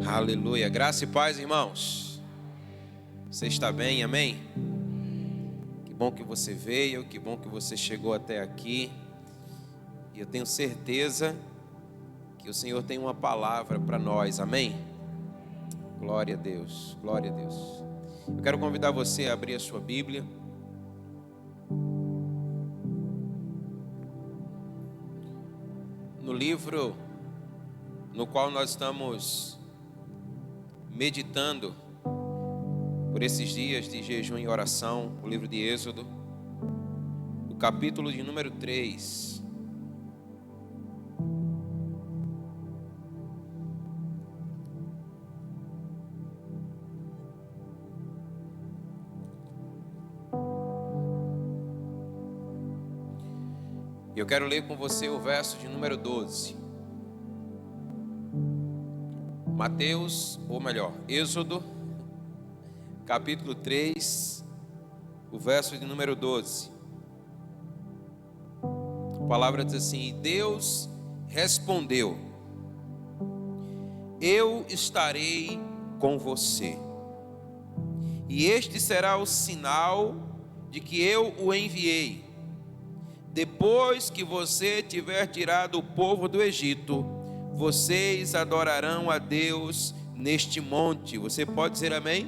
Aleluia, graça e paz, irmãos. Você está bem, amém? Que bom que você veio, que bom que você chegou até aqui. E eu tenho certeza que o Senhor tem uma palavra para nós, amém? Glória a Deus, glória a Deus. Eu quero convidar você a abrir a sua Bíblia. No livro no qual nós estamos meditando por esses dias de jejum e oração, o livro de Êxodo, o capítulo de número 3. Eu quero ler com você o verso de número 12. Êxodo, capítulo 3, o verso de número 12. A palavra diz assim: e Deus respondeu: eu estarei com você, e este será o sinal de que eu o enviei. Depois que você tiver tirado o povo do Egito, vocês adorarão a Deus neste monte. Você pode dizer amém?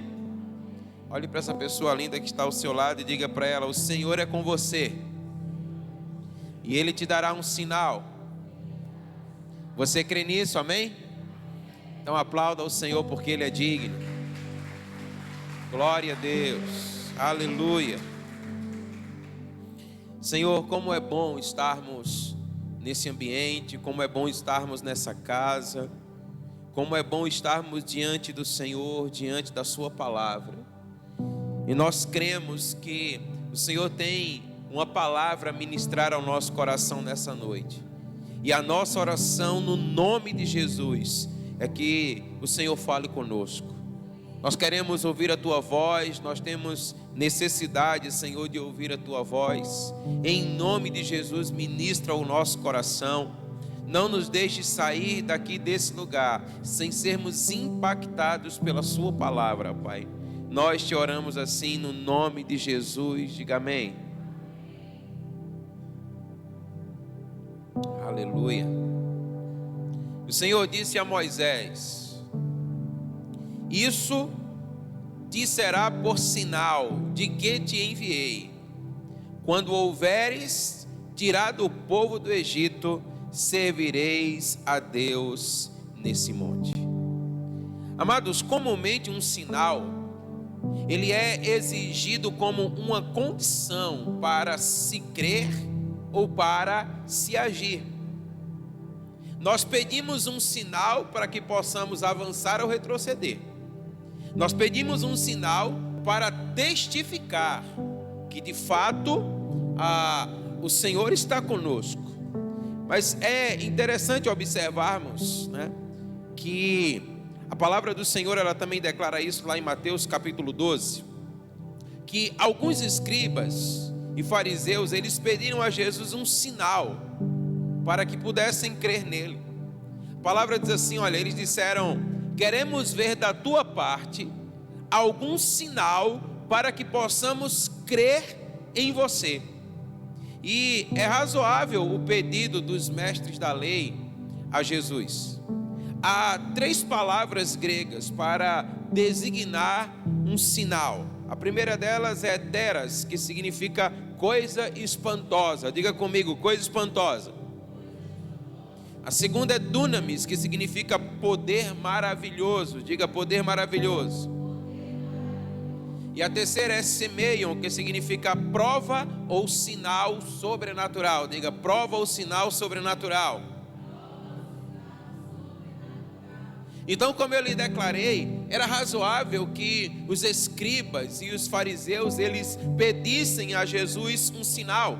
Olhe para essa pessoa linda que está ao seu lado e diga para ela: o Senhor é com você, e Ele te dará um sinal. Você crê nisso, amém? Então aplauda o Senhor porque Ele é digno. Glória a Deus, aleluia. Senhor, como é bom estarmos nesse ambiente, como é bom estarmos nessa casa, como é bom estarmos diante do Senhor, diante da sua palavra. E nós cremos que o Senhor tem uma palavra a ministrar ao nosso coração nessa noite. E a nossa oração no nome de Jesus é que o Senhor fale conosco. Nós queremos ouvir a tua voz, nós temos necessidade, Senhor, de ouvir a tua voz. Em nome de Jesus, ministra o nosso coração. Não nos deixe sair daqui desse lugar sem sermos impactados pela sua palavra, Pai. Nós te oramos assim no nome de Jesus. Diga amém. Aleluia. O Senhor disse a Moisés: isso te será por sinal de que te enviei. Quando houveres tirado o povo do Egito, servireis a Deus nesse monte. Amados, comumente um sinal, ele é exigido como uma condição para se crer ou para se agir. Nós pedimos um sinal para que possamos avançar ou retroceder. Nós pedimos um sinal para testificar que de fato o Senhor está conosco. Mas é interessante observarmos, né, que a palavra do Senhor ela também declara isso lá em Mateus capítulo 12, que alguns escribas e fariseus eles pediram a Jesus um sinal para que pudessem crer nele. A palavra diz assim, olha, eles disseram: queremos ver da tua parte algum sinal para que possamos crer em você. E é razoável o pedido dos mestres da lei a Jesus. Há 3 palavras gregas para designar um sinal. A primeira delas é teras, que significa coisa espantosa. Diga comigo, coisa espantosa. A segunda é dunamis, que significa poder maravilhoso. Diga poder maravilhoso. E a terceira é semeion, que significa prova ou sinal sobrenatural. Diga prova ou sinal sobrenatural. Então, como eu lhe declarei, era razoável que os escribas e os fariseus eles pedissem a Jesus um sinal.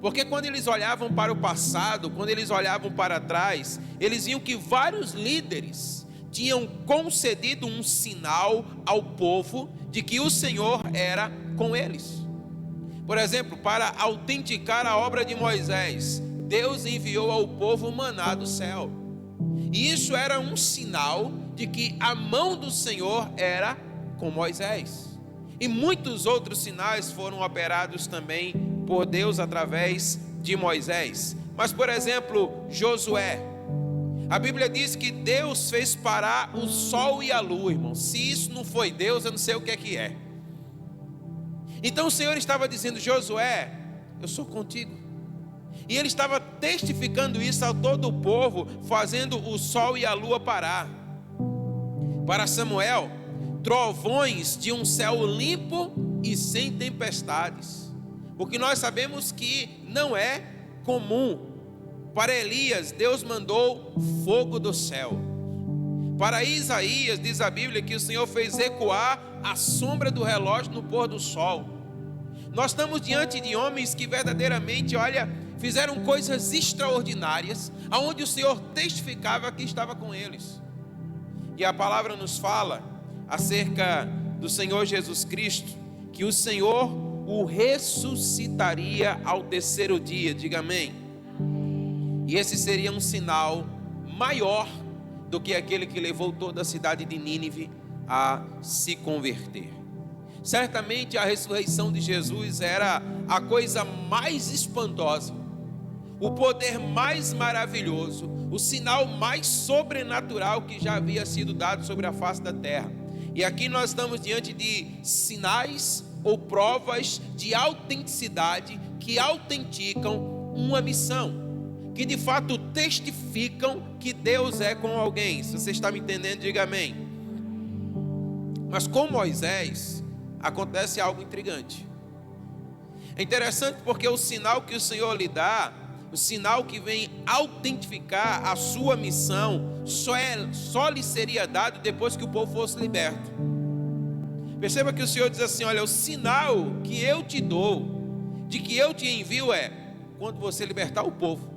Porque quando eles olhavam para o passado, quando eles olhavam para trás, eles viam que vários líderes tinham concedido um sinal ao povo de que o Senhor era com eles. Por exemplo, para autenticar a obra de Moisés, Deus enviou ao povo maná do céu. E isso era um sinal de que a mão do Senhor era com Moisés. E muitos outros sinais foram operados também por Deus através de Moisés. Mas, por exemplo, Josué. A Bíblia diz que Deus fez parar o sol e a lua, irmão. Se isso não foi Deus, eu não sei o que é. Então o Senhor estava dizendo: Josué, eu sou contigo. E ele estava testificando isso a todo o povo, fazendo o sol e a lua parar. Para Samuel, trovões de um céu limpo e sem tempestades. O que nós sabemos que não é comum. Para Elias, Deus mandou fogo do céu. Para Isaías, diz a Bíblia que o Senhor fez ecoar a sombra do relógio no pôr do sol. Nós estamos diante de homens que verdadeiramente, fizeram coisas extraordinárias, aonde o Senhor testificava que estava com eles. E a palavra nos fala acerca do Senhor Jesus Cristo, que o Senhor o ressuscitaria ao terceiro dia. Diga amém. E esse seria um sinal maior do que aquele que levou toda a cidade de Nínive a se converter. Certamente a ressurreição de Jesus era a coisa mais espantosa, o poder mais maravilhoso, o sinal mais sobrenatural que já havia sido dado sobre a face da terra. E aqui nós estamos diante de sinais ou provas de autenticidade que autenticam uma missão, que de fato testificam que Deus é com alguém. Se você está me entendendo, diga amém. Mas com Moisés acontece algo intrigante. É interessante porque o sinal que o Senhor lhe dá, o sinal que vem autentificar a sua missão, só lhe seria dado depois que o povo fosse liberto. Perceba que o Senhor diz assim: olha, o sinal que eu te dou, de que eu te envio, é quando você libertar o povo,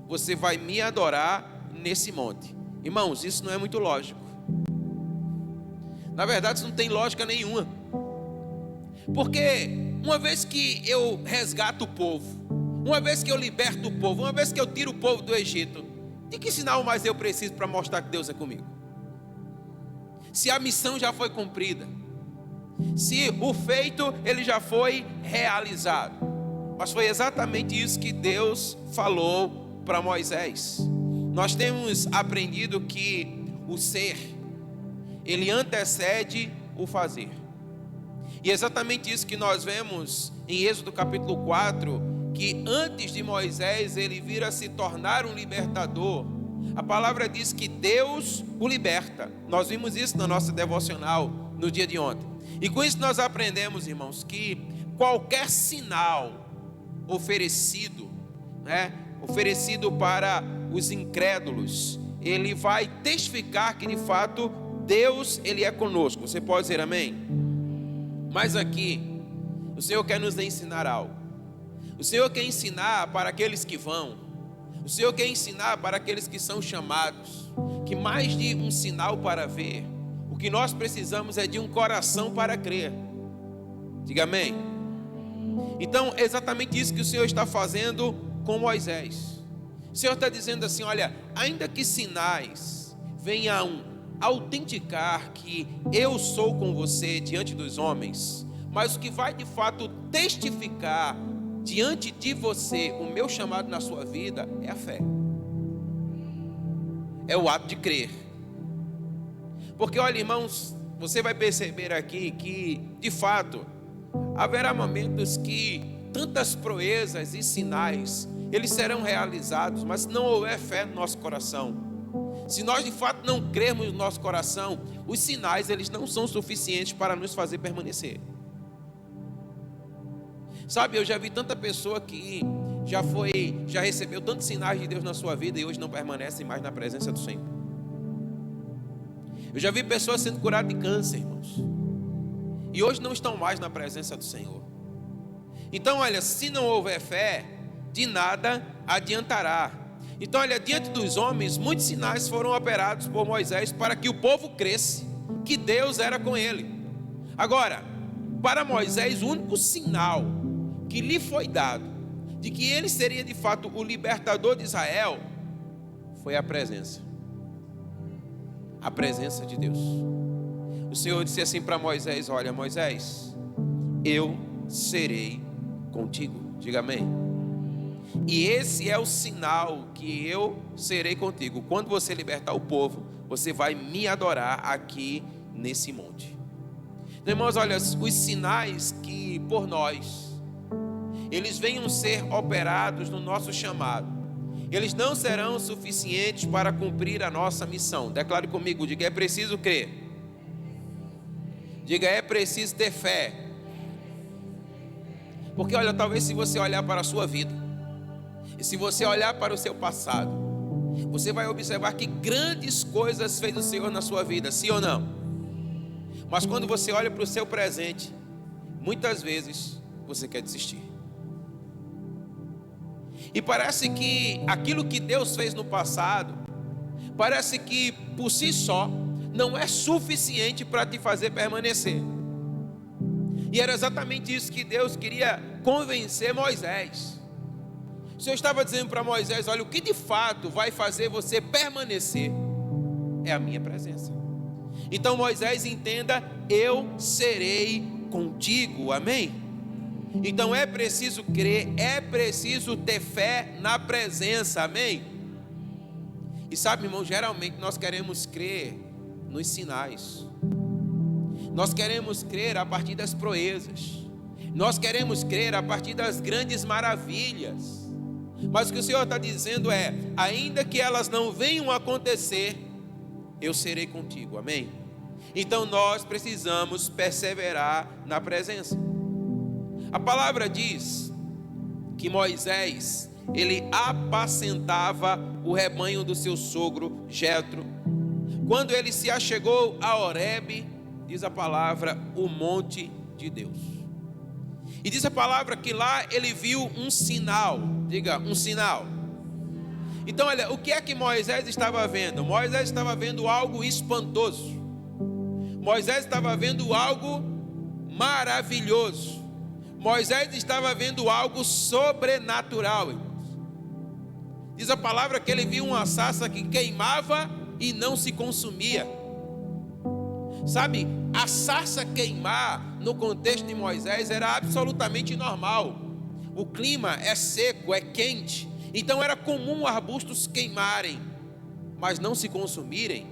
você vai me adorar nesse monte. Irmãos, isso não é muito lógico. Na verdade, isso não tem lógica nenhuma. Porque uma vez que eu resgato o povo, uma vez que eu liberto o povo, uma vez que eu tiro o povo do Egito, de que sinal mais eu preciso para mostrar que Deus é comigo? Se a missão já foi cumprida, se o feito ele já foi realizado. Mas foi exatamente isso que Deus falou para Moisés. Nós temos aprendido que o ser, ele antecede o fazer. E é exatamente isso que nós vemos em Êxodo capítulo 4, que antes de Moisés ele vir a se tornar um libertador, a palavra diz que Deus o liberta. Nós vimos isso na nossa devocional no dia de ontem. E com isso nós aprendemos, irmãos, que qualquer sinal oferecido, oferecido para os incrédulos, ele vai testificar que de fato Deus ele é conosco. Você pode dizer amém? Mas aqui o Senhor quer nos ensinar algo. O Senhor quer ensinar para aqueles que vão. O Senhor quer ensinar para aqueles que são chamados, que mais de um sinal para ver, o que nós precisamos é de um coração para crer. Diga amém. Então é exatamente isso que o Senhor está fazendo com Moisés. O Senhor está dizendo assim: olha, ainda que sinais venham autenticar que eu sou com você diante dos homens, mas o que vai de fato testificar diante de você o meu chamado na sua vida é a fé, é o ato de crer. Porque olha, irmãos, você vai perceber aqui que de fato haverá momentos que tantas proezas e sinais eles serão realizados, mas se não houver fé no nosso coração, se nós de fato não crermos no nosso coração, os sinais eles não são suficientes para nos fazer permanecer. Sabe, eu já vi tanta pessoa que já recebeu tantos sinais de Deus na sua vida e hoje não permanecem mais na presença do Senhor. Eu já vi pessoas sendo curadas de câncer, irmãos, e hoje não estão mais na presença do Senhor. Então olha, se não houver fé, de nada adiantará. Então olha, diante dos homens, muitos sinais foram operados por Moisés para que o povo cresce que Deus era com ele. Agora, para Moisés, o único sinal que lhe foi dado de que ele seria de fato o libertador de Israel foi a presença. a presença de Deus. O Senhor disse assim para Moisés: olha, Moisés, eu serei contigo. Diga amém. E esse é o sinal que eu serei contigo. Quando você libertar o povo, você vai me adorar aqui nesse monte. Irmãos, olha, os sinais que por nós eles venham ser operados no nosso chamado, eles não serão suficientes para cumprir a nossa missão. Declare comigo, diga: é preciso crer. Diga: é preciso ter fé. Porque olha, talvez se você olhar para a sua vida, e se você olhar para o seu passado, você vai observar que grandes coisas fez o Senhor na sua vida, sim ou não? Mas quando você olha para o seu presente, muitas vezes você quer desistir. E parece que aquilo que Deus fez no passado, parece que por si só não é suficiente para te fazer permanecer. E era exatamente isso que Deus queria convencer Moisés. O Senhor estava dizendo para Moisés: olha, o que de fato vai fazer você permanecer é a minha presença. Então Moisés, entenda: eu serei contigo, amém? Então é preciso crer, é preciso ter fé na presença, amém? E sabe, irmão, geralmente nós queremos crer nos sinais, nós queremos crer a partir das proezas, nós queremos crer a partir das grandes maravilhas. Mas o que o Senhor está dizendo é: ainda que elas não venham a acontecer, eu serei contigo, amém? Então nós precisamos perseverar na presença. A palavra diz que Moisés, ele apacentava o rebanho do seu sogro Jetro. Quando ele se achegou a Horebe, diz a palavra, o monte de Deus. E diz a palavra que lá ele viu um sinal. Diga, um sinal. Então olha, o que é que Moisés estava vendo? Moisés estava vendo algo espantoso. Moisés estava vendo algo maravilhoso. Moisés estava vendo algo sobrenatural, irmãos. Diz a palavra que ele viu uma sarça que queimava e não se consumia. Sabe, a sarça queimar no contexto de Moisés era absolutamente normal. O clima é seco, é quente, então era comum arbustos queimarem, mas não se consumirem.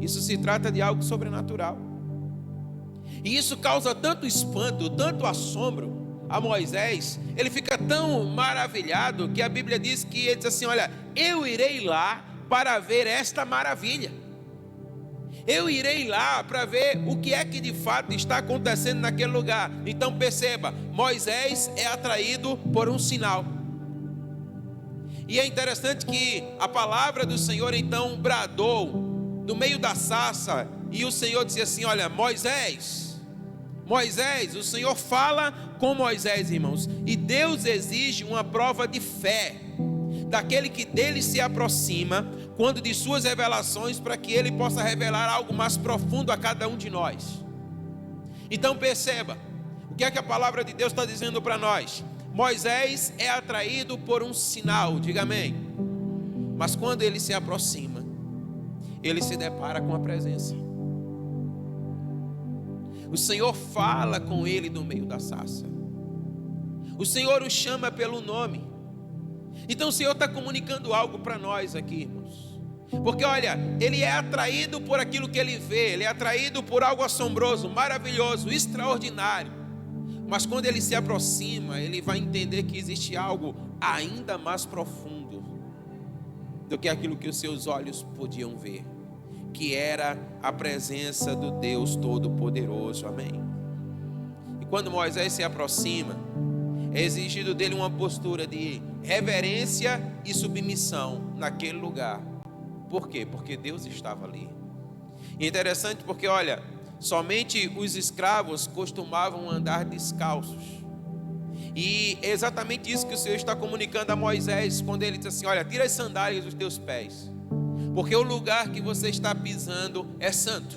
Isso se trata de algo sobrenatural. E isso causa tanto espanto, tanto assombro a Moisés. Ele fica tão maravilhado que a Bíblia diz que ele diz assim: olha, eu irei lá para ver esta maravilha. Eu irei lá para ver o que é que de fato está acontecendo naquele lugar. Então perceba, Moisés é atraído por um sinal. E é interessante que a palavra do Senhor então bradou no meio da sarça, e o Senhor disse assim: olha, Moisés, o Senhor fala com Moisés, irmãos, e Deus exige uma prova de fé daquele que dele se aproxima, quando de suas revelações, para que ele possa revelar algo mais profundo a cada um de nós. Então perceba, o que é que a palavra de Deus está dizendo para nós? Moisés é atraído por um sinal, diga amém. Mas quando ele se aproxima, ele se depara com a presença. O Senhor fala com ele no meio da sarça. O Senhor o chama pelo nome. Então o Senhor está comunicando algo para nós aqui, irmãos. Porque olha, ele é atraído por aquilo que ele vê. Ele é atraído por algo assombroso, maravilhoso, extraordinário. Mas quando ele se aproxima, ele vai entender que existe algo ainda mais profundo do que aquilo que os seus olhos podiam ver, que era a presença do Deus Todo-Poderoso, amém? E quando Moisés se aproxima, é exigido dele uma postura de reverência e submissão naquele lugar. Por quê? Porque Deus estava ali. E é interessante porque, olha, somente os escravos costumavam andar descalços. E é exatamente isso que o Senhor está comunicando a Moisés, quando ele diz assim: olha, tira as sandálias dos teus pés, porque o lugar que você está pisando é santo.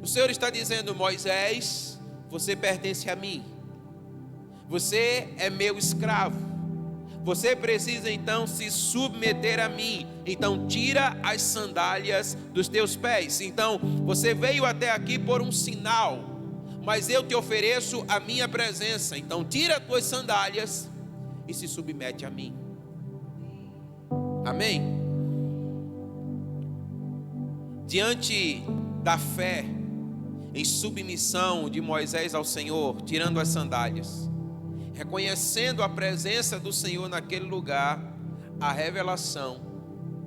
O Senhor está dizendo: Moisés, você pertence a mim, você é meu escravo, você precisa então se submeter a mim, então tira as sandálias dos teus pés. Então, você veio até aqui por um sinal, mas eu te ofereço a minha presença. Então, tira as tuas sandálias e se submete a mim. Amém? Diante da fé em submissão de Moisés ao Senhor, tirando as sandálias, reconhecendo a presença do Senhor naquele lugar, a revelação,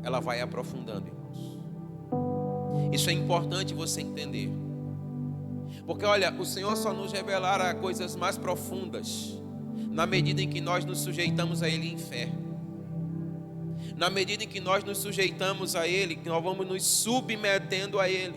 ela vai aprofundando, irmãos. Isso é importante você entender. Porque olha, o Senhor só nos revelará coisas mais profundas na medida em que nós nos sujeitamos a Ele em fé. Na medida em que nós nos sujeitamos a Ele, que nós vamos nos submetendo a Ele.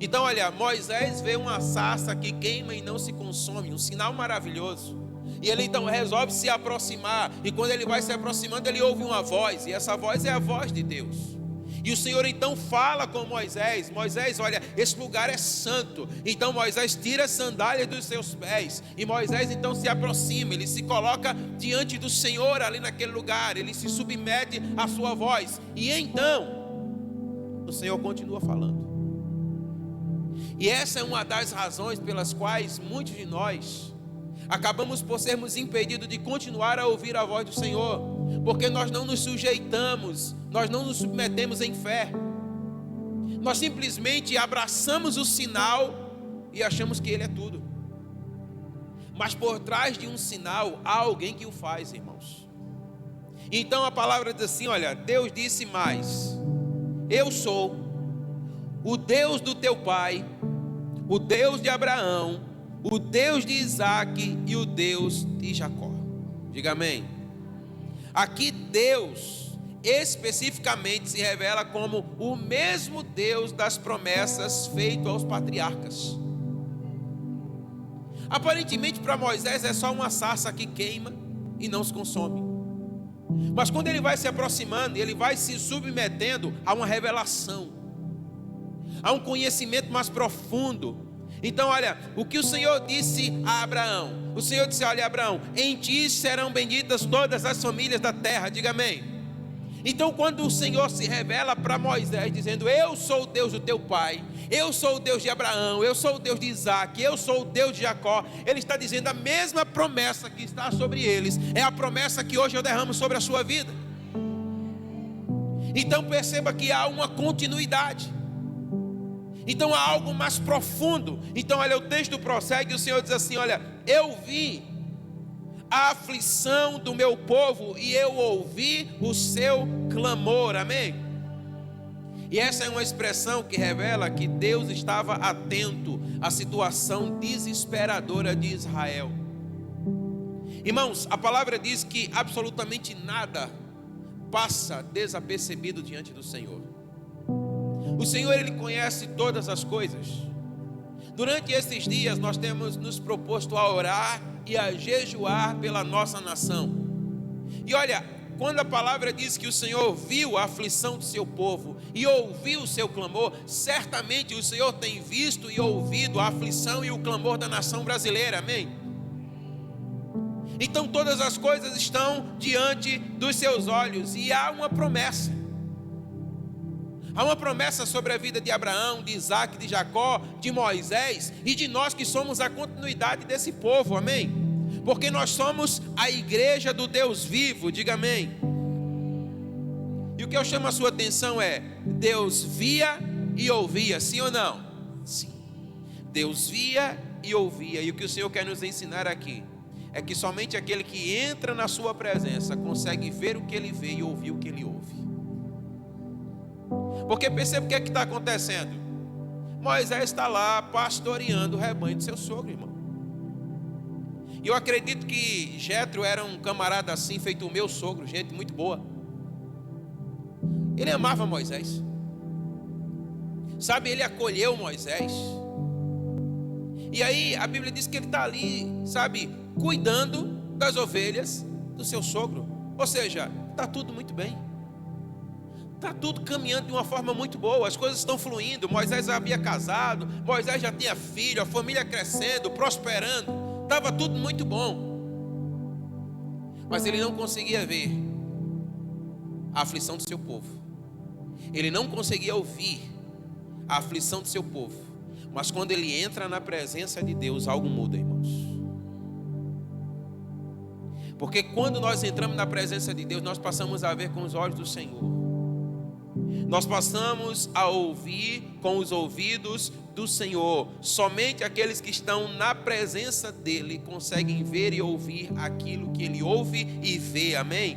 Então olha, Moisés vê uma sarça que queima e não se consome, um sinal maravilhoso. E ele então resolve se aproximar, e quando ele vai se aproximando, ele ouve uma voz, e essa voz é a voz de Deus. E o Senhor então fala com Moisés: Moisés, olha, esse lugar é santo. Então Moisés tira as sandálias dos seus pés, e Moisés então se aproxima, ele se coloca diante do Senhor ali naquele lugar, ele se submete à sua voz, e então o Senhor continua falando. E essa é uma das razões pelas quais muitos de nós acabamos por sermos impedidos de continuar a ouvir a voz do Senhor, porque nós não nos sujeitamos, nós não nos submetemos em fé. Nós simplesmente abraçamos o sinal e achamos que ele é tudo. Mas por trás de um sinal há alguém que o faz, irmãos. Então a palavra diz assim, olha, Deus disse mais: eu sou o Deus do teu pai, o Deus de Abraão, o Deus de Isaac e o Deus de Jacó. Diga amém. Aqui Deus especificamente se revela como o mesmo Deus das promessas feito aos patriarcas. Aparentemente para Moisés é só uma sarça que queima e não se consome. Mas quando ele vai se aproximando, ele vai se submetendo a uma revelação, a um conhecimento mais profundo. Então olha, o que o Senhor disse a Abraão, o Senhor disse: olha Abraão, em ti serão benditas todas as famílias da terra. Diga amém. Então quando o Senhor se revela para Moisés dizendo: eu sou o Deus do teu pai, eu sou o Deus de Abraão, eu sou o Deus de Isaac, eu sou o Deus de Jacó, ele está dizendo a mesma promessa que está sobre eles, é a promessa que hoje eu derramo sobre a sua vida. Então perceba que há uma continuidade. Então há algo mais profundo. Então olha, o texto prossegue e o Senhor diz assim: olha, eu vi a aflição do meu povo e eu ouvi o seu clamor. Amém? E essa é uma expressão que revela que Deus estava atento à situação desesperadora de Israel. Irmãos, a palavra diz que absolutamente nada passa desapercebido diante do Senhor. O Senhor, Ele conhece todas as coisas. Durante esses dias nós temos nos proposto a orar e a jejuar pela nossa nação. E olha, quando a palavra diz que o Senhor viu a aflição do seu povo e ouviu o seu clamor, certamente o Senhor tem visto e ouvido a aflição e o clamor da nação brasileira, amém? Então todas as coisas estão diante dos seus olhos e há uma promessa. Há uma promessa sobre a vida de Abraão, de Isaac, de Jacó, de Moisés e de nós que somos a continuidade desse povo, amém? Porque nós somos a igreja do Deus vivo, diga amém. E o que eu chamo a sua atenção é: Deus via e ouvia, sim ou não? Sim. Deus via e ouvia. E o que o Senhor quer nos ensinar aqui é que somente aquele que entra na sua presença consegue ver o que ele vê e ouvir o que ele ouve. Porque perceba o que é que está acontecendo. Moisés está lá pastoreando o rebanho do seu sogro, irmão. E eu acredito que Jetro era um camarada assim, feito o meu sogro, gente muito boa. Ele amava Moisés. Sabe, ele acolheu Moisés. E aí a Bíblia diz que ele está ali, sabe, cuidando das ovelhas do seu sogro. Ou seja, está tudo muito bem. Está tudo caminhando de uma forma muito boa, as coisas estão fluindo. Moisés já havia casado, Moisés já tinha filho, a família crescendo, prosperando, estava tudo muito bom. Mas ele não conseguia ver a aflição do seu povo. Ele não conseguia ouvir a aflição do seu povo. Mas quando ele entra na presença de Deus, algo muda, irmãos. Porque quando nós entramos na presença de Deus, nós passamos a ver com os olhos do Senhor. Nós passamos a ouvir com os ouvidos do Senhor. Somente aqueles que estão na presença dEle conseguem ver e ouvir aquilo que Ele ouve e vê, amém?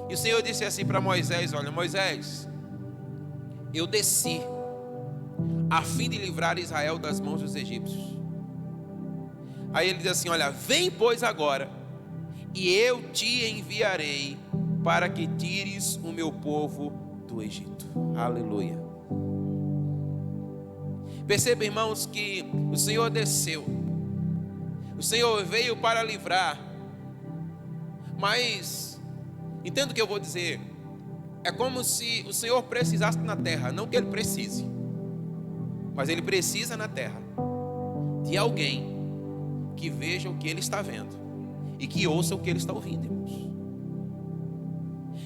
E o Senhor disse assim para Moisés: olha, Moisés, eu desci a fim de livrar Israel das mãos dos egípcios. Aí ele diz assim: olha, vem pois agora, e eu te enviarei para que tires o meu povo do Egito. Aleluia. Perceba, irmãos, que o Senhor desceu. O Senhor veio para livrar. Mas entenda o que eu vou dizer. É como se o Senhor precisasse na terra. Não que Ele precise, mas Ele precisa na terra de alguém que veja o que Ele está vendo e que ouça o que Ele está ouvindo, irmãos.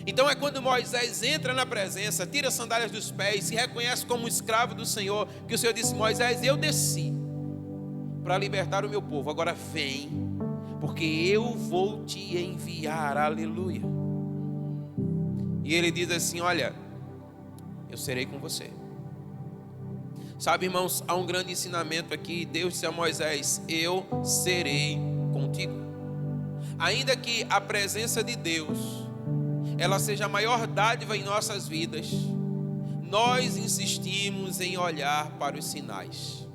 Então é quando Moisés entra na presença, tira as sandálias dos pés, se reconhece como escravo do Senhor, que o Senhor disse: Moisés, eu desci para libertar o meu povo, agora vem, porque eu vou te enviar, aleluia. E ele diz assim: olha, eu serei com você. Sabe, irmãos, há um grande ensinamento aqui. Deus disse a Moisés: eu serei contigo. Ainda que a presença de Deus ela seja a maior dádiva em nossas vidas, nós insistimos em olhar para os sinais.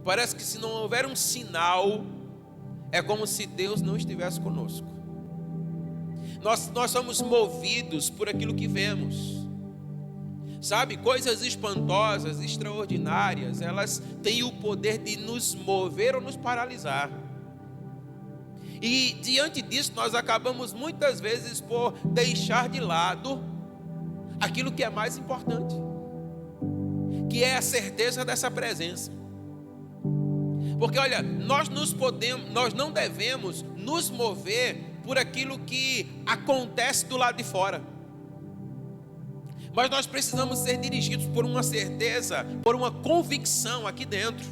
Parece que se não houver um sinal, é como se Deus não estivesse conosco. Nós somos movidos por aquilo que vemos. Sabe, coisas espantosas, extraordinárias, elas têm o poder de nos mover ou nos paralisar. E diante disso nós acabamos muitas vezes por deixar de lado aquilo que é mais importante, que é a certeza dessa presença. Porque olha, nós não devemos nos mover por aquilo que acontece do lado de fora. Mas nós precisamos ser dirigidos por uma certeza, por uma convicção aqui dentro.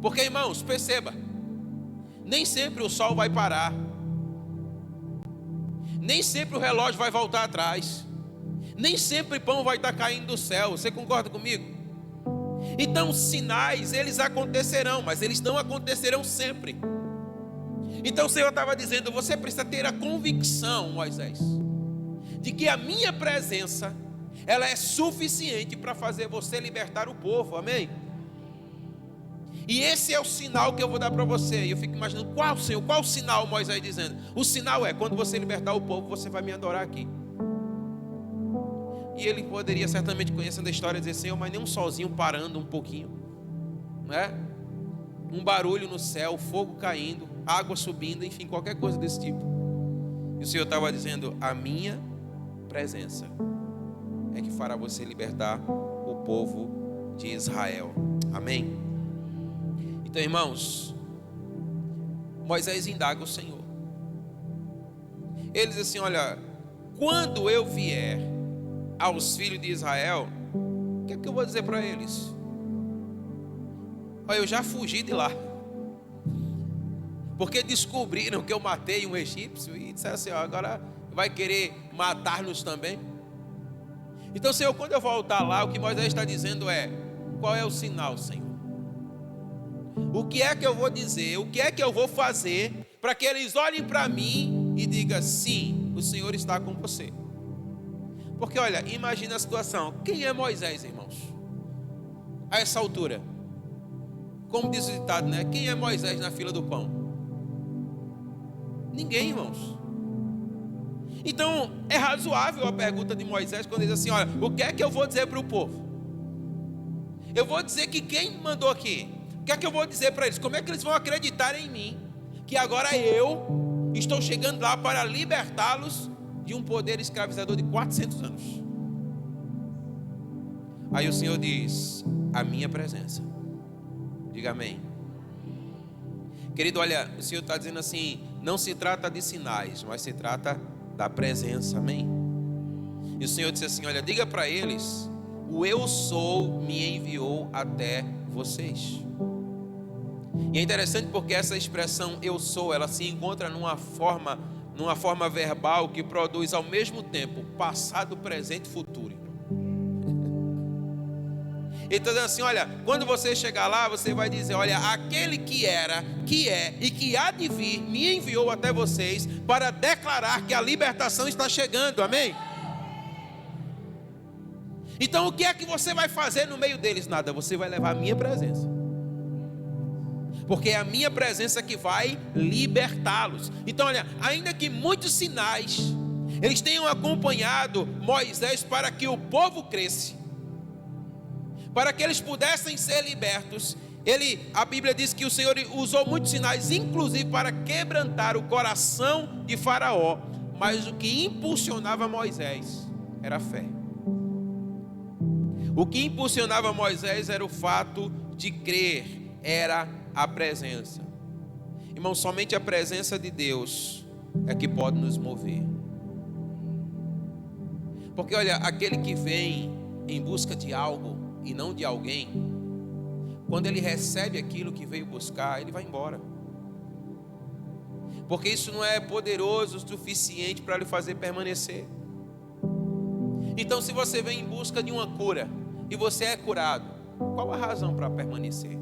Porque, irmãos, perceba, nem sempre o sol vai parar, nem sempre o relógio vai voltar atrás, nem sempre pão vai estar caindo do céu. Você concorda comigo? Então os sinais, eles acontecerão, mas eles não acontecerão sempre. Então o Senhor estava dizendo: você precisa ter a convicção, Moisés, de que a minha presença, ela é suficiente para fazer você libertar o povo, amém? E esse é o sinal que eu vou dar para você. E eu fico imaginando: qual, Senhor? Qual o sinal? Moisés dizendo: o sinal é quando você libertar o povo, você vai me adorar aqui. E ele poderia certamente, conhecendo a história, dizer: Senhor, mas nem um solzinho parando um pouquinho, né? Um barulho no céu, fogo caindo, água subindo, enfim, qualquer coisa desse tipo. E o Senhor estava dizendo: a minha presença é que fará você libertar o povo de Israel, amém? Então, irmãos, Moisés indaga o Senhor. Ele diz assim: olha, quando eu vier aos filhos de Israel, o que é que eu vou dizer para eles? Olha, eu já fugi de lá, porque descobriram que eu matei um egípcio e disseram assim: ó, agora vai querer matar-nos também. Então, Senhor, quando eu voltar lá, o que Moisés está dizendo é: qual é o sinal, Senhor? O que é que eu vou dizer? O que é que eu vou fazer para que eles olhem para mim e digam: sim, o Senhor está com você? Porque olha, imagina a situação. Quem é Moisés, irmãos? A essa altura, como diz o ditado, né? Quem é Moisés na fila do pão? Ninguém, irmãos. Então é razoável a pergunta de Moisés quando ele diz assim: olha, o que é que eu vou dizer para o povo? Eu vou dizer que quem mandou aqui? O que é que eu vou dizer para eles? Como é que eles vão acreditar em mim, que agora eu estou chegando lá para libertá-los de um poder escravizador de 400 anos? Aí o Senhor diz: a minha presença. Diga amém. Querido, olha, o Senhor está dizendo assim: não se trata de sinais, mas se trata da presença, amém? E o Senhor disse assim, olha, diga para eles, o eu sou me enviou até vocês. E é interessante porque essa expressão eu sou, ela se encontra numa forma verbal que produz ao mesmo tempo passado, presente e futuro. Então assim, olha, quando você chegar lá, você vai dizer, olha, aquele que era, que é e que há de vir, me enviou até vocês para declarar que a libertação está chegando, amém? Então o que é que você vai fazer no meio deles? Nada, você vai levar a minha presença, porque é a minha presença que vai libertá-los. Então olha, ainda que muitos sinais eles tenham acompanhado Moisés para que o povo cresça, para que eles pudessem ser libertos, a Bíblia diz que o Senhor usou muitos sinais, inclusive para quebrantar o coração de Faraó, mas o que impulsionava Moisés era a fé. O que impulsionava Moisés era o fato de crer, era a presença. Irmão, somente a presença de Deus é que pode nos mover. Porque olha, aquele que vem em busca de algo e não de alguém, quando ele recebe aquilo que veio buscar, ele vai embora. Porque isso não é poderoso o suficiente para lhe fazer permanecer. Então, se você vem em busca de uma cura e você é curado, qual a razão para permanecer?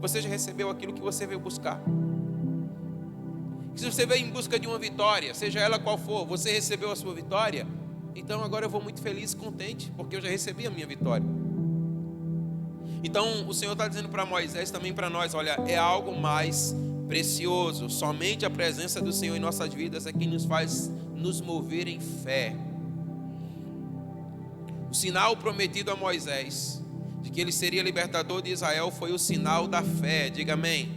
Você já recebeu aquilo que você veio buscar. Se você veio em busca de uma vitória, seja ela qual for, você recebeu a sua vitória, então agora eu vou muito feliz e contente, porque eu já recebi a minha vitória. Então o Senhor está dizendo para Moisés, também para nós, olha, é algo mais precioso. Somente a presença do Senhor em nossas vidas é quem nos faz nos mover em fé. O sinal prometido a Moisés de que ele seria libertador de Israel foi o sinal da fé. Diga amém.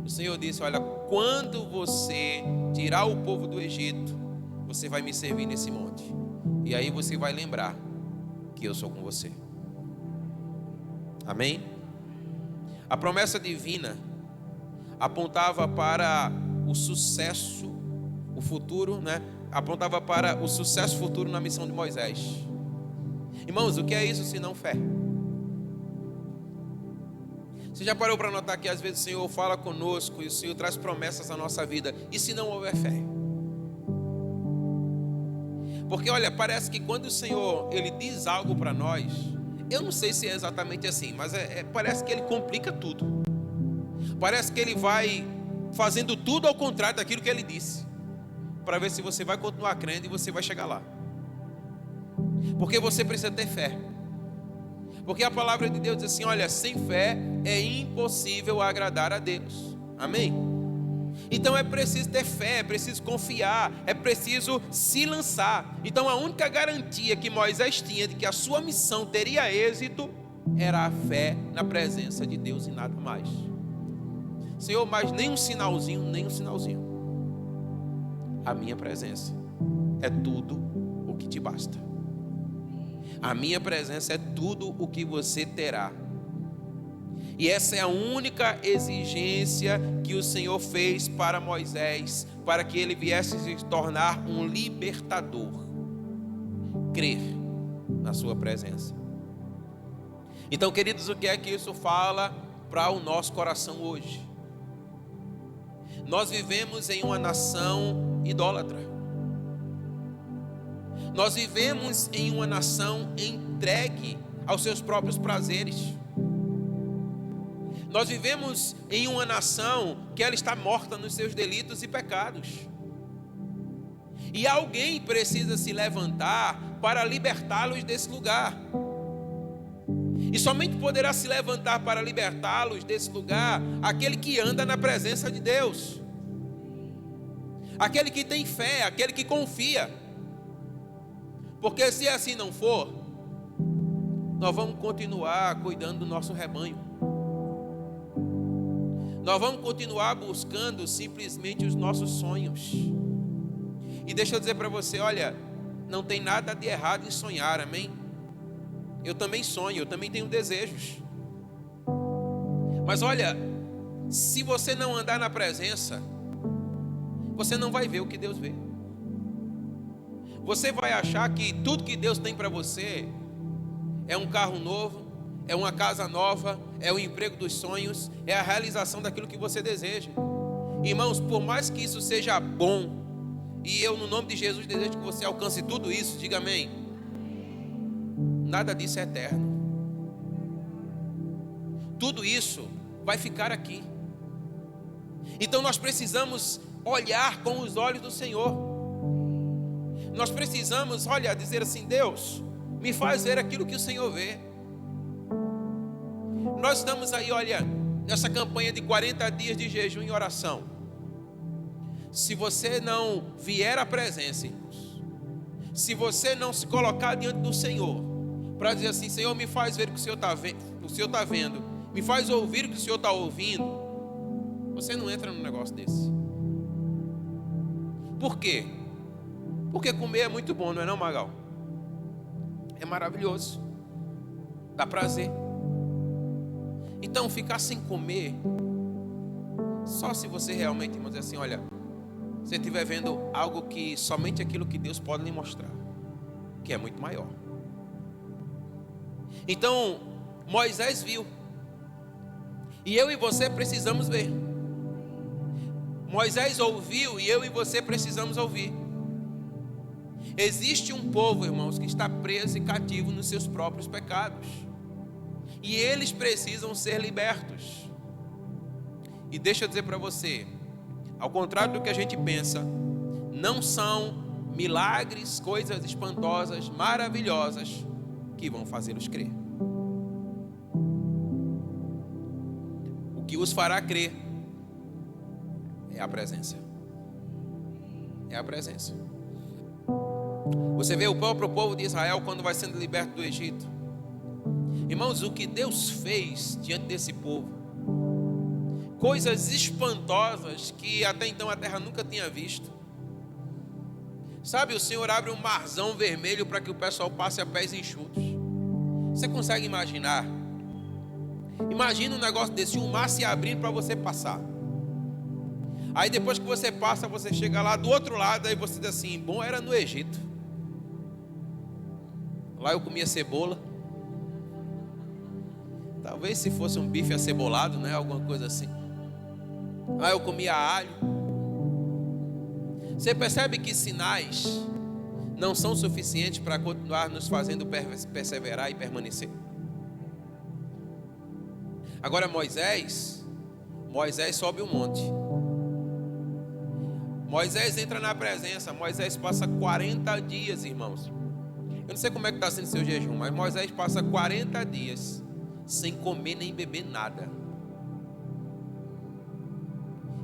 O Senhor disse, olha, quando você tirar o povo do Egito, você vai me servir nesse monte, e aí você vai lembrar que eu sou com você. Amém? A promessa divina apontava para o sucesso, o futuro, né? Apontava para o sucesso futuro na missão de Moisés. Irmãos, o que é isso senão fé? Você já parou para notar que às vezes o Senhor fala conosco e o Senhor traz promessas à nossa vida, e se não houver fé? Porque olha, parece que quando o Senhor ele diz algo para nós, eu não sei se é exatamente assim, mas parece que ele complica tudo. Parece que ele vai fazendo tudo ao contrário daquilo que ele disse, para ver se você vai continuar crendo e você vai chegar lá. Porque você precisa ter fé. Porque a palavra de Deus diz assim, olha, sem fé é impossível agradar a Deus. Amém? Então é preciso ter fé, é preciso confiar, é preciso se lançar. Então a única garantia que Moisés tinha de que a sua missão teria êxito era a fé na presença de Deus e nada mais. Senhor, mas nem um sinalzinho, nem um sinalzinho. A minha presença é tudo o que te basta. A minha presença é tudo o que você terá. E essa é a única exigência que o Senhor fez para Moisés, para que ele viesse se tornar um libertador. Crer na sua presença. Então, queridos, o que é que isso fala para o nosso coração hoje? Nós vivemos em uma nação idólatra. Nós vivemos em uma nação entregue aos seus próprios prazeres. Nós vivemos em uma nação que ela está morta nos seus delitos e pecados. E alguém precisa se levantar para libertá-los desse lugar. E somente poderá se levantar para libertá-los desse lugar aquele que anda na presença de Deus. Aquele que tem fé, aquele que confia. Porque se assim não for, nós vamos continuar cuidando do nosso rebanho. Nós vamos continuar buscando simplesmente os nossos sonhos. E deixa eu dizer para você, olha, não tem nada de errado em sonhar, amém? Eu também sonho, eu também tenho desejos. Mas olha, se você não andar na presença, você não vai ver o que Deus vê. Você vai achar que tudo que Deus tem para você é um carro novo, é uma casa nova, é o emprego dos sonhos, é a realização daquilo que você deseja. Irmãos, por mais que isso seja bom, e eu no nome de Jesus desejo que você alcance tudo isso, diga amém. Nada disso é eterno. Tudo isso vai ficar aqui. Então nós precisamos olhar com os olhos do Senhor. Nós precisamos, dizer assim: Deus, me faz ver aquilo que o Senhor vê. Nós estamos aí, nessa campanha de 40 dias de jejum e oração. Se você não vier à presença, irmãos, se você não se colocar diante do Senhor, para dizer assim: Senhor, me faz ver o que o Senhor está vendo, me faz ouvir o que o Senhor está ouvindo, você não entra num negócio desse. Por quê? Porque comer é muito bom, não é não, Magal? É maravilhoso, dá prazer. Então ficar sem comer, só se você realmente, irmãos, dizer assim: olha, você estiver vendo algo que somente aquilo que Deus pode lhe mostrar, que é muito maior. Então Moisés viu, e eu e você precisamos ver. Moisés ouviu, e eu e você precisamos ouvir. Existe um povo, irmãos, que está preso e cativo nos seus próprios pecados, e eles precisam ser libertos. E deixa eu dizer para você, ao contrário do que a gente pensa, não são milagres, coisas espantosas, maravilhosas, que vão fazê-los crer. O que os fará crer é a presença. É a presença. Você vê o próprio povo de Israel quando vai sendo liberto do Egito. Irmãos, o que Deus fez diante desse povo, coisas espantosas que até então a terra nunca tinha visto. Sabe, o Senhor abre um marzão vermelho para que o pessoal passe a pés enxutos. Você consegue imaginar? Imagina um negócio desse, um mar se abrindo para você passar. Aí depois que você passa, você chega lá do outro lado, aí você diz assim: bom, era no Egito. Lá eu comia cebola. Talvez se fosse um bife acebolado, né? Alguma coisa assim. Lá eu comia alho. Você percebe que sinais não são suficientes para continuar nos fazendo perseverar e permanecer? Agora Moisés sobe o monte. Moisés entra na presença. Moisés passa 40 dias, irmãos. Eu não sei como é que está sendo seu jejum, mas Moisés passa 40 dias sem comer nem beber nada.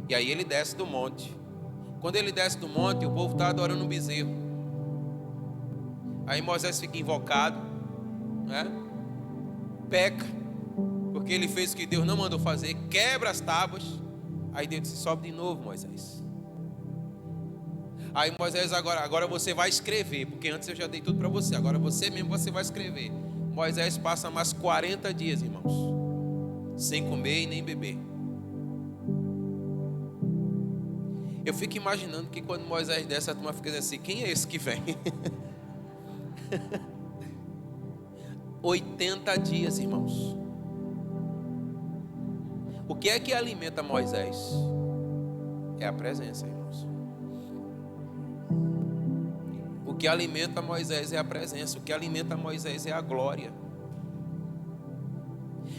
E aí ele desce do monte. Quando ele desce do monte, o povo está adorando um bezerro. Aí Moisés fica invocado, né? Peca, porque ele fez o que Deus não mandou fazer, quebra as tábuas. Aí Deus disse: sobe de novo, Moisés. Aí Moisés, agora você vai escrever, porque antes eu já dei tudo para você, agora você mesmo vai escrever. Moisés passa mais 40 dias, irmãos, sem comer e nem beber. Eu fico imaginando que quando Moisés desce, a turma fica dizendo assim: quem é esse que vem? 80 dias, irmãos. O que é que alimenta Moisés? É a presença, irmãos. O que alimenta Moisés é a presença. O que alimenta Moisés é a glória.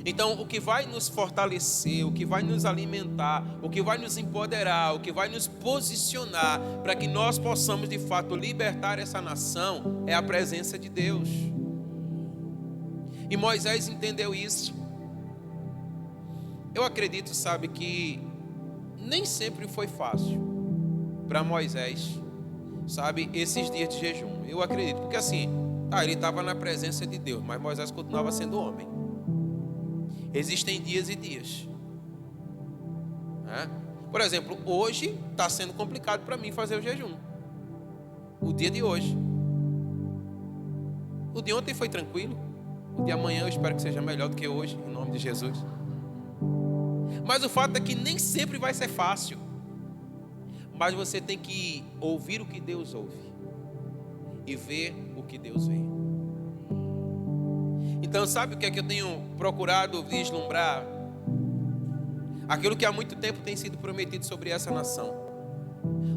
Então, o que vai nos fortalecer, o que vai nos alimentar, o que vai nos empoderar, o que vai nos posicionar para que nós possamos de fato libertar essa nação é a presença de Deus. E Moisés entendeu isso. Eu acredito, sabe, que nem sempre foi fácil para Moisés, sabe, esses dias de jejum. Eu acredito, porque assim, ele estava na presença de Deus, mas Moisés continuava sendo homem. Existem dias e dias, né? Por exemplo, hoje está sendo complicado para mim fazer o jejum. O dia de hoje. O de ontem foi tranquilo. O de amanhã eu espero que seja melhor do que hoje, em nome de Jesus. Mas o fato é que nem sempre vai ser fácil. mas você tem que ouvir o que Deus ouve e ver o que Deus vê. Então, sabe o que é que eu tenho procurado vislumbrar? Aquilo que há muito tempo tem sido prometido sobre essa nação.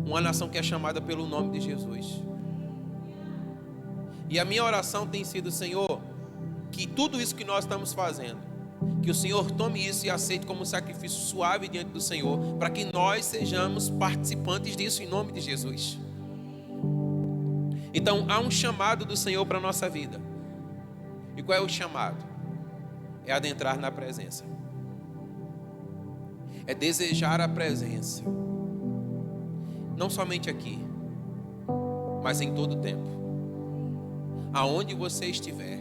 Uma nação que é chamada pelo nome de Jesus. E a minha oração tem sido: Senhor, que tudo isso que nós estamos fazendo, que o Senhor tome isso e aceite como um sacrifício suave diante do Senhor, para que nós sejamos participantes disso em nome de Jesus. Então há um chamado do Senhor para a nossa vida. E qual é o chamado? É adentrar na presença. É desejar a presença. Não somente aqui, mas em todo o tempo. Aonde você estiver.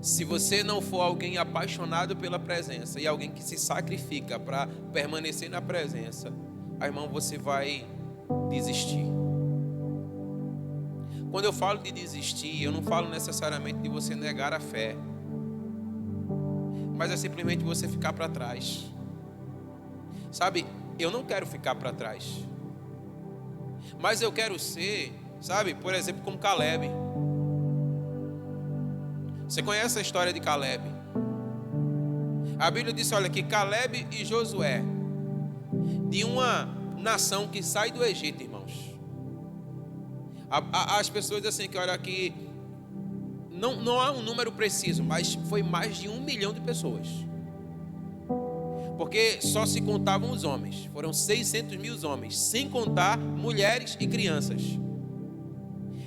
Se você não for alguém apaixonado pela presença e alguém que se sacrifica para permanecer na presença, irmão, você vai desistir. Quando eu falo de desistir, eu não falo necessariamente de você negar a fé, mas é simplesmente você ficar para trás. Sabe, eu não quero ficar para trás, mas eu quero ser, sabe, por exemplo, como Caleb. Você conhece a história de Caleb? A Bíblia diz, olha, que Caleb e Josué, de uma nação que sai do Egito, irmãos. As pessoas dizem assim, que olha aqui, não há um número preciso, mas foi mais de 1 milhão de pessoas. Porque só se contavam os homens. Foram 600 mil homens, sem contar mulheres e crianças.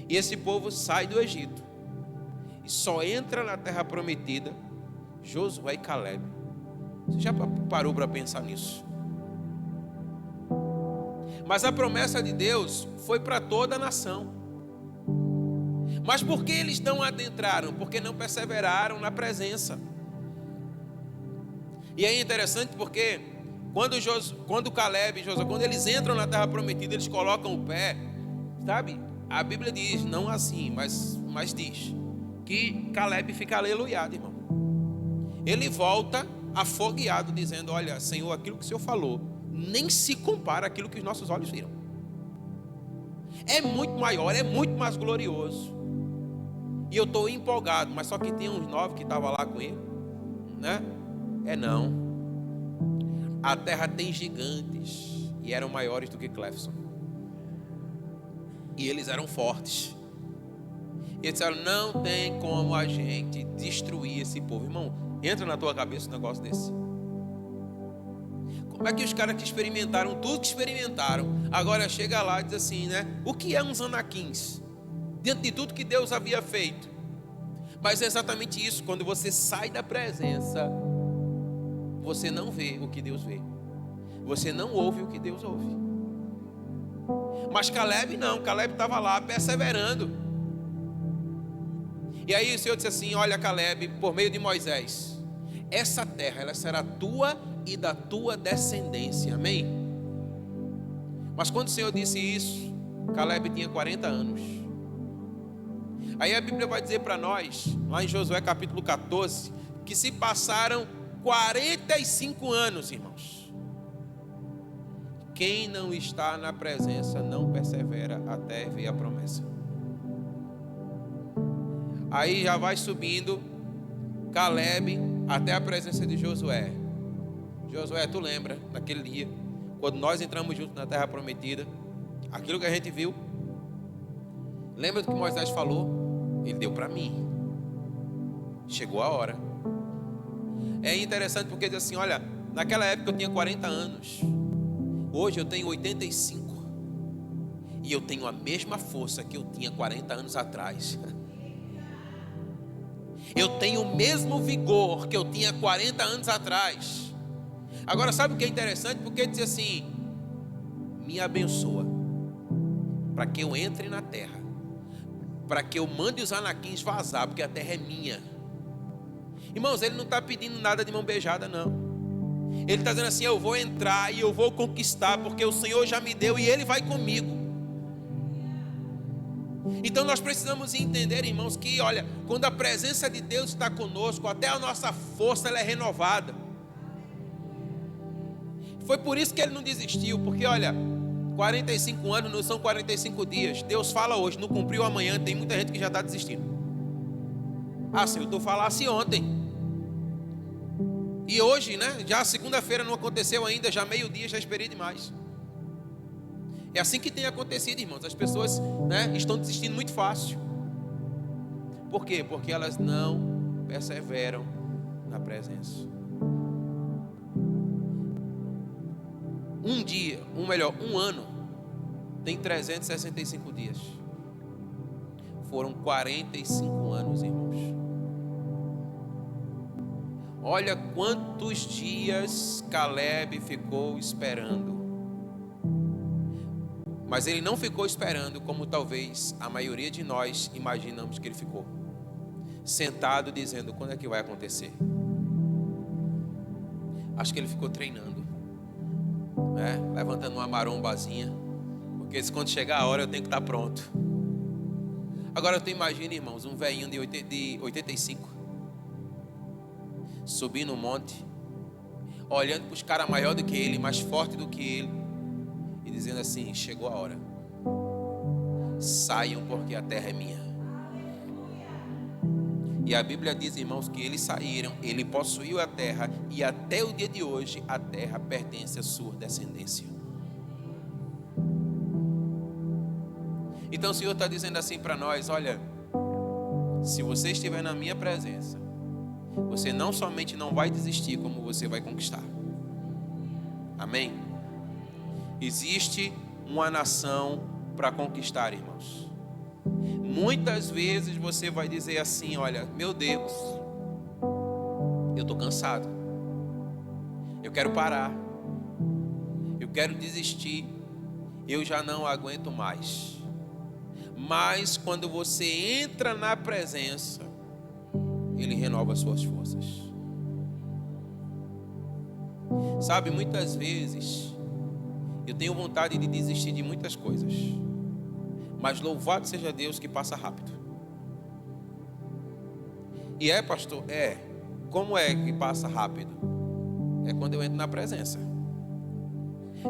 E esse povo sai do Egito e só entra na terra prometida Josué e Caleb. Você já parou para pensar nisso? Mas a promessa de Deus foi para toda a nação. Mas por que eles não adentraram? Porque não perseveraram na presença. E é interessante porque quando Caleb e Josué, quando eles entram na terra prometida, eles colocam o pé, sabe? A Bíblia diz, não assim, mas diz que Caleb fica aleluiado, irmão. Ele volta afogueado, dizendo, olha, Senhor, aquilo que o Senhor falou nem se compara àquilo que os nossos olhos viram. É muito maior, é muito mais glorioso. E eu estou empolgado, mas só que tem uns 9 que estavam lá com ele, né? Não. A terra tem gigantes e eram maiores do que Clefson. E eles eram fortes. E eles disseram, não tem como a gente destruir esse povo. Irmão, entra na tua cabeça um negócio desse. Como é que os caras que experimentaram tudo que experimentaram, agora chega lá e diz assim, né? O que é uns anaquins? Diante de tudo que Deus havia feito. Mas é exatamente isso, quando você sai da presença, você não vê o que Deus vê. Você não ouve o que Deus ouve. Mas Caleb não, Caleb estava lá perseverando. E aí o Senhor disse assim, olha Caleb, por meio de Moisés, essa terra ela será tua e da tua descendência, amém? Mas quando o Senhor disse isso, Caleb tinha 40 anos. Aí a Bíblia vai dizer para nós, lá em Josué capítulo 14, que se passaram 45 anos, irmãos. Quem não está na presença não persevera até ver a promessa. Aí já vai subindo Caleb até a presença de Josué. Josué, tu lembra daquele dia, quando nós entramos juntos na terra prometida, aquilo que a gente viu? Lembra do que Moisés falou? Ele deu para mim. Chegou a hora. É interessante porque diz assim, olha, naquela época eu tinha 40 anos. Hoje eu tenho 85. E eu tenho a mesma força que eu tinha 40 anos atrás. Eu tenho o mesmo vigor que eu tinha 40 anos atrás. Agora sabe o que é interessante? Porque ele diz assim, me abençoa, para que eu entre na terra, para que eu mande os anaquins vazar, porque a terra é minha. Irmãos, ele não está pedindo nada de mão beijada, não. Ele está dizendo assim, eu vou entrar e eu vou conquistar, porque o Senhor já me deu e Ele vai comigo. Então nós precisamos entender, irmãos, que olha, quando a presença de Deus está conosco, até a nossa força ela é renovada. Foi por isso que ele não desistiu, porque olha, 45 anos não são 45 dias. Deus fala hoje, não cumpriu amanhã. Tem muita gente que já está desistindo. Ah, Senhor, tu falasse ontem. E hoje, né? Já segunda-feira não aconteceu ainda, já meio-dia, já esperei demais. É assim que tem acontecido, irmãos. As pessoas, né, estão desistindo muito fácil. Por quê? Porque elas não perseveram na presença. Um ano tem 365 dias. Foram 45 anos, irmãos. Olha quantos dias Caleb ficou esperando. Mas ele não ficou esperando como talvez a maioria de nós imaginamos que ele ficou. Sentado dizendo, quando é que vai acontecer? Acho que ele ficou treinando, né? Levantando uma marombazinha, porque quando chegar a hora eu tenho que estar pronto. Agora tu imagina, irmãos, um velhinho de 85 subir no monte, olhando para os caras maior do que ele, mais forte do que ele, e dizendo assim, chegou a hora, saiam porque a terra é minha. E a Bíblia diz, irmãos, que eles saíram, ele possuiu a terra, e até o dia de hoje a terra pertence à sua descendência. Então o Senhor está dizendo assim para nós, olha, se você estiver na minha presença, você não somente não vai desistir, como você vai conquistar. Amém? Existe uma nação para conquistar, irmãos. Muitas vezes você vai dizer assim, olha, meu Deus, eu estou cansado, eu quero parar, eu quero desistir, eu já não aguento mais. Mas quando você entra na presença, Ele renova as suas forças. Sabe, muitas vezes eu tenho vontade de desistir de muitas coisas, mas louvado seja Deus que passa rápido. E pastor, como é que passa rápido? É quando eu entro na presença.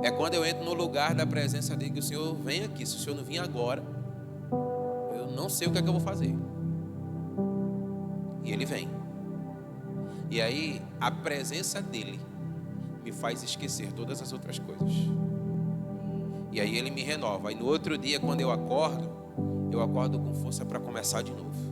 É quando eu entro no lugar da presença dele, que o Senhor vem aqui. Se o Senhor não vir agora, eu não sei o que é que eu vou fazer. E Ele vem. E aí a presença dele me faz esquecer todas as outras coisas. E aí Ele me renova. E no outro dia, quando eu acordo com força para começar de novo.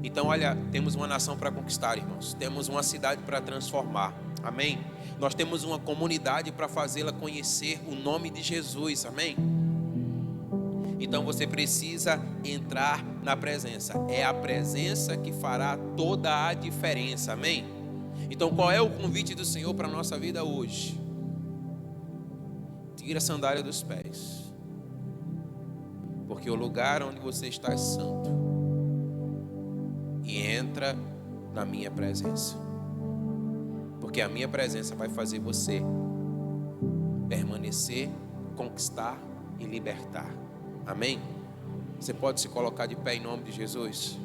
Então olha, temos uma nação para conquistar, irmãos. Temos uma cidade para transformar. Amém? Nós temos uma comunidade para fazê-la conhecer o nome de Jesus. Amém? Então você precisa entrar na presença. É a presença que fará toda a diferença. Amém? Então qual é o convite do Senhor para a nossa vida hoje? Tira a sandália dos pés, porque o lugar onde você está é santo, e entra na minha presença, porque a minha presença vai fazer você permanecer, conquistar e libertar. Amém? Você pode se colocar de pé em nome de Jesus?